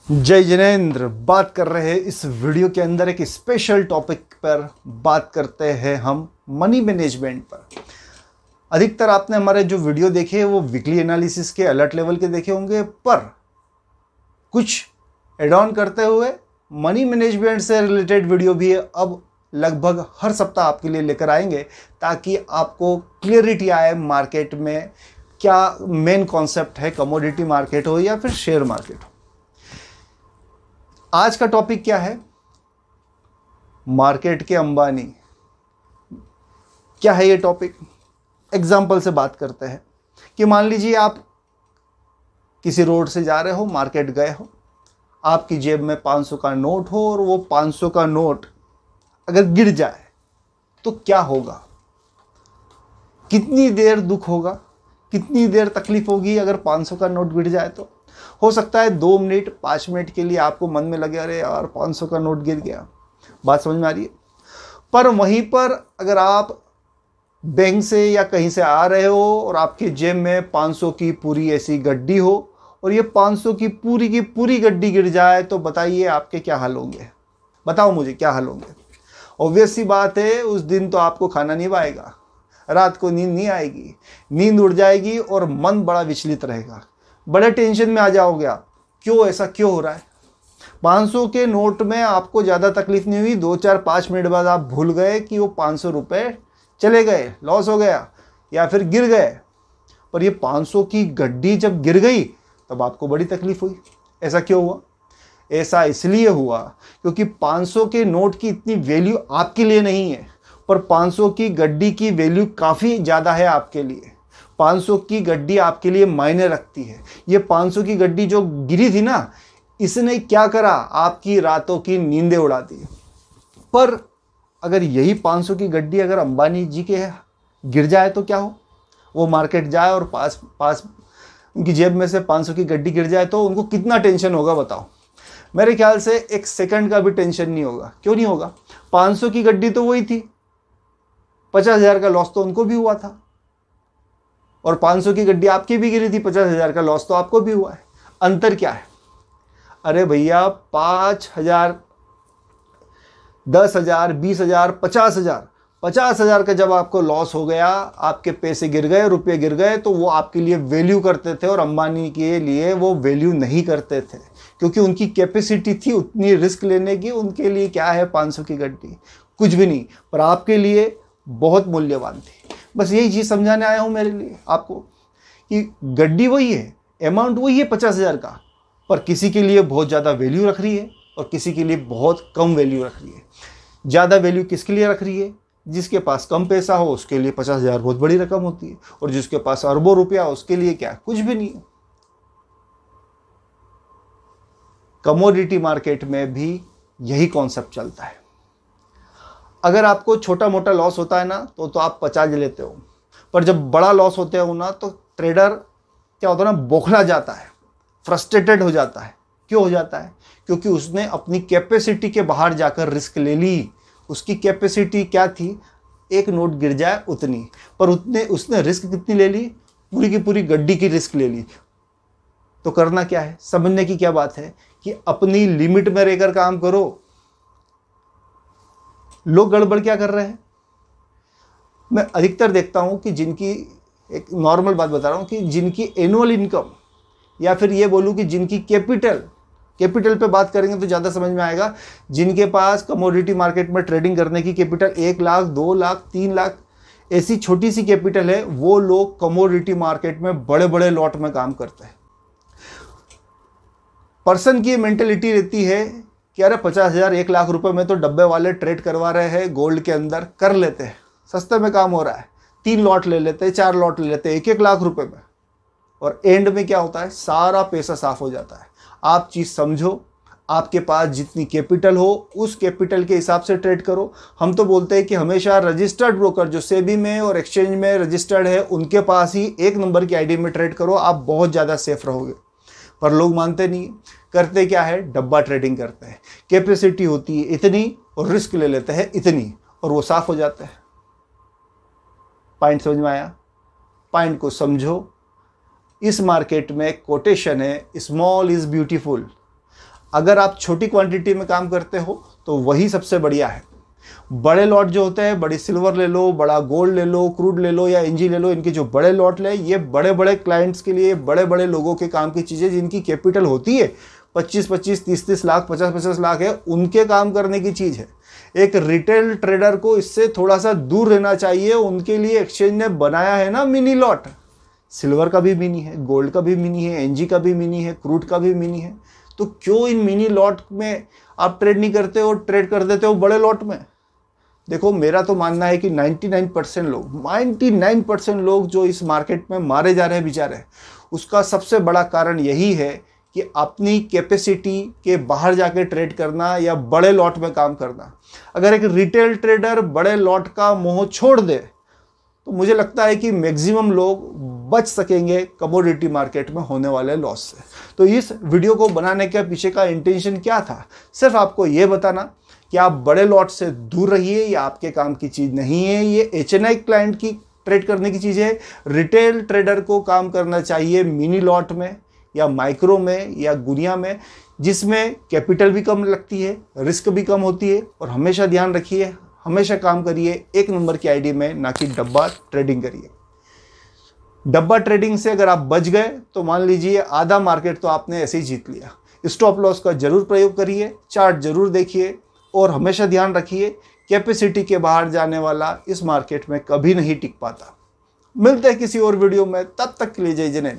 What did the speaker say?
जय जिनेंद्र। बात कर रहे हैं इस वीडियो के अंदर एक स्पेशल टॉपिक पर। बात करते हैं हम मनी मैनेजमेंट पर। अधिकतर आपने हमारे जो वीडियो देखे वो वीकली एनालिसिस के अलर्ट लेवल के देखे होंगे, पर कुछ एड ऑन करते हुए मनी मैनेजमेंट से रिलेटेड वीडियो भी अब लगभग हर सप्ताह आपके लिए लेकर आएंगे, ताकि आपको क्लियरिटी आए मार्केट में क्या मेन कॉन्सेप्ट है, कमोडिटी मार्केट हो या फिर शेयर मार्केट हो। आज का टॉपिक क्या है? मार्केट के अंबानी। क्या है ये टॉपिक? एग्जाम्पल से बात करते हैं कि मान लीजिए आप किसी रोड से जा रहे हो, मार्केट गए हो, आपकी जेब में 500 का नोट हो और वो 500 का नोट अगर गिर जाए तो क्या होगा? कितनी देर दुख होगा, कितनी देर तकलीफ होगी अगर 500 का नोट गिर जाए तो? हो सकता है 2 मिनट 5 मिनट के लिए आपको मन में लगे अरे यार 500 का नोट गिर गया। बात समझ में आ रही है? पर वहीं पर अगर आप बैंक से या कहीं से आ रहे हो और आपके जेब में 500 की पूरी ऐसी गड्डी हो और ये 500 की पूरी गड्डी गिर जाए तो बताइए आपके क्या हाल होंगे? बताओ मुझे क्या हाल होंगे? ऑब्वियस सी बात है, उस दिन तो आपको खाना नहीं पाएगा, रात को नींद नहीं आएगी, नींद उड़ जाएगी और मन बड़ा विचलित रहेगा, बड़े टेंशन में आ जाओगे आप। क्यों? ऐसा क्यों हो रहा है? 500 के नोट में आपको ज़्यादा तकलीफ नहीं हुई, 2-4-5 मिनट बाद आप भूल गए कि वो 500 रुपये चले गए, लॉस हो गया या फिर गिर गए। पर ये 500 की गड्डी जब गिर गई तब आपको बड़ी तकलीफ हुई। ऐसा क्यों हुआ? ऐसा इसलिए हुआ क्योंकि 500 के नोट की इतनी वैल्यू आपके लिए नहीं है, पर 500 की गड्डी की वैल्यू काफ़ी ज़्यादा है आपके लिए। 500 की गड्डी आपके लिए मायने रखती है। ये 500 की गड्डी जो गिरी थी ना, इसने क्या करा? आपकी रातों की नींदें उड़ा दी। पर अगर यही 500 की गड्डी अगर अंबानी जी के गिर जाए तो क्या हो? वो मार्केट जाए और पास उनकी जेब में से 500 की गड्डी गिर जाए तो उनको कितना टेंशन होगा बताओ? मेरे ख्याल से 1 सेकंड का भी टेंशन नहीं होगा। क्यों नहीं होगा? 500 की गड्डी तो वही थी, 50,000 का लॉस तो उनको भी हुआ था, और 500 की गड्डी आपकी भी गिरी थी, 50,000 का लॉस तो आपको भी हुआ है। अंतर क्या है? अरे भैया 5,000, 10,000, 20,000, 50,000, 50,000 का जब आपको लॉस हो गया, आपके पैसे गिर गए, रुपये गिर गए, तो वो आपके लिए वैल्यू करते थे और अंबानी के लिए वो वैल्यू नहीं करते थे, क्योंकि उनकी कैपेसिटी थी उतनी रिस्क लेने की। उनके लिए क्या है 500 की गड्डी? कुछ भी नहीं, पर आपके लिए बहुत मूल्यवान थी। बस यही चीज़ समझाने आया हूँ मेरे लिए आपको कि गड्डी वही है, अमाउंट वही है 50,000 का, पर किसी के लिए बहुत ज़्यादा वैल्यू रख रही है और किसी के लिए बहुत कम वैल्यू रख रही है। ज़्यादा वैल्यू किसके लिए रख रही है? जिसके पास कम पैसा हो उसके लिए 50,000 बहुत बड़ी रकम होती है, और जिसके पास अरबों रुपया उसके लिए क्या? कुछ भी नहीं है। कमोडिटी मार्केट में भी यही कॉन्सेप्ट चलता है। अगर आपको छोटा मोटा लॉस होता है ना तो आप पचा लेते हो, पर जब बड़ा लॉस होते हो ना तो ट्रेडर क्या होता है ना, बौखला जाता है, फ्रस्ट्रेटेड हो जाता है। क्यों हो जाता है? क्योंकि उसने अपनी कैपेसिटी के बाहर जाकर रिस्क ले ली। उसकी कैपेसिटी क्या थी? एक नोट गिर जाए उतनी, पर उसने रिस्क कितनी ले ली? पूरी की पूरी गड्डी की रिस्क ले ली। तो करना क्या है? समझने की क्या बात है कि अपनी लिमिट में रहकर काम करो। लोग गड़बड़ क्या कर रहे हैं? मैं अधिकतर देखता हूं कि जिनकी, एक नॉर्मल बात बता रहा हूं, कि जिनकी एनुअल इनकम, या फिर ये बोलूं कि जिनकी कैपिटल पे बात करेंगे तो ज़्यादा समझ में आएगा, जिनके पास कमोडिटी मार्केट में ट्रेडिंग करने की कैपिटल 1 लाख, 2 लाख, 3 लाख ऐसी छोटी सी कैपिटल है, वो लोग कमोडिटी मार्केट में बड़े बड़े लॉट में काम करते हैं। पर्सन की मेंटेलिटी रहती है कि अरे 50,000, 1 लाख रुपए में तो डब्बे वाले ट्रेड करवा रहे हैं, गोल्ड के अंदर कर लेते हैं, सस्ते में काम हो रहा है, 3 लॉट ले लेते हैं, 4 लॉट ले लेते हैं 1-1 लाख रुपए में, और एंड में क्या होता है? सारा पैसा साफ हो जाता है। आप चीज़ समझो, आपके पास जितनी कैपिटल हो उस कैपिटल के हिसाब से ट्रेड करो। हम तो बोलते हैं कि हमेशा रजिस्टर्ड ब्रोकर जो सेबी में और एक्सचेंज में रजिस्टर्ड है उनके पास ही 1 नंबर की आईडी में ट्रेड करो, आप बहुत ज़्यादा सेफ रहोगे। पर लोग मानते नहीं। करते क्या है? डब्बा ट्रेडिंग करते हैं। कैपेसिटी होती है इतनी और रिस्क ले लेते हैं इतनी, और वो साफ हो जाता है। पॉइंट समझ में आया? पॉइंट को समझो। इस मार्केट में कोटेशन है, स्मॉल इज ब्यूटीफुल। अगर आप छोटी क्वांटिटी में काम करते हो तो वही सबसे बढ़िया है। बड़े लॉट जो होते हैं, बड़ी सिल्वर ले लो, बड़ा गोल्ड ले लो, क्रूड ले लो या एनजी ले लो, इनके जो बड़े लॉट ले, ये बड़े बड़े क्लाइंट्स के लिए, बड़े बड़े लोगों के काम की चीज़ें, जिनकी कैपिटल होती है 25-25, 30-30 लाख, 50-50 लाख है, उनके काम करने की चीज़ है। एक रिटेल ट्रेडर को इससे थोड़ा सा दूर रहना चाहिए। उनके लिए एक्सचेंज ने बनाया है ना मिनी लॉट। सिल्वर का भी मिनी है, गोल्ड का भी मिनी है, एनजी का भी मिनी है, क्रूड का भी मिनी है। तो क्यों इन मिनी लॉट में आप ट्रेड नहीं करते हो, ट्रेड कर देते हो बड़े लॉट में? देखो, मेरा तो मानना है कि 99% लोग जो इस मार्केट में मारे जा रहे हैं बेचारे, उसका सबसे बड़ा कारण यही है कि अपनी कैपेसिटी के बाहर जाके ट्रेड करना या बड़े लॉट में काम करना। अगर एक रिटेल ट्रेडर बड़े लॉट का मोह छोड़ दे तो मुझे लगता है कि मैक्सिमम लोग बच सकेंगे कमोडिटी मार्केट में होने वाले लॉस से। तो इस वीडियो को बनाने के पीछे का इंटेंशन क्या था? सिर्फ आपको ये बताना कि आप बड़े लॉट से दूर रहिए, ये आपके काम की चीज़ नहीं है। ये HNI क्लाइंट की ट्रेड करने की चीज़ है। रिटेल ट्रेडर को काम करना चाहिए मिनी लॉट में या माइक्रो में या गुनिया में, जिसमें कैपिटल भी कम लगती है, रिस्क भी कम होती है। और हमेशा ध्यान रखिए, हमेशा काम करिए 1 नंबर की आईडी में, ना कि डब्बा ट्रेडिंग करिए। डब्बा ट्रेडिंग से अगर आप बच गए तो मान लीजिए आधा मार्केट तो आपने ऐसे ही जीत लिया। स्टॉप लॉस का जरूर प्रयोग करिए, चार्ट जरूर देखिए और हमेशा ध्यान रखिए कैपेसिटी के बाहर जाने वाला इस मार्केट में कभी नहीं टिक पाता। मिलते हैं किसी और वीडियो में, तब तक के लिए जय जय।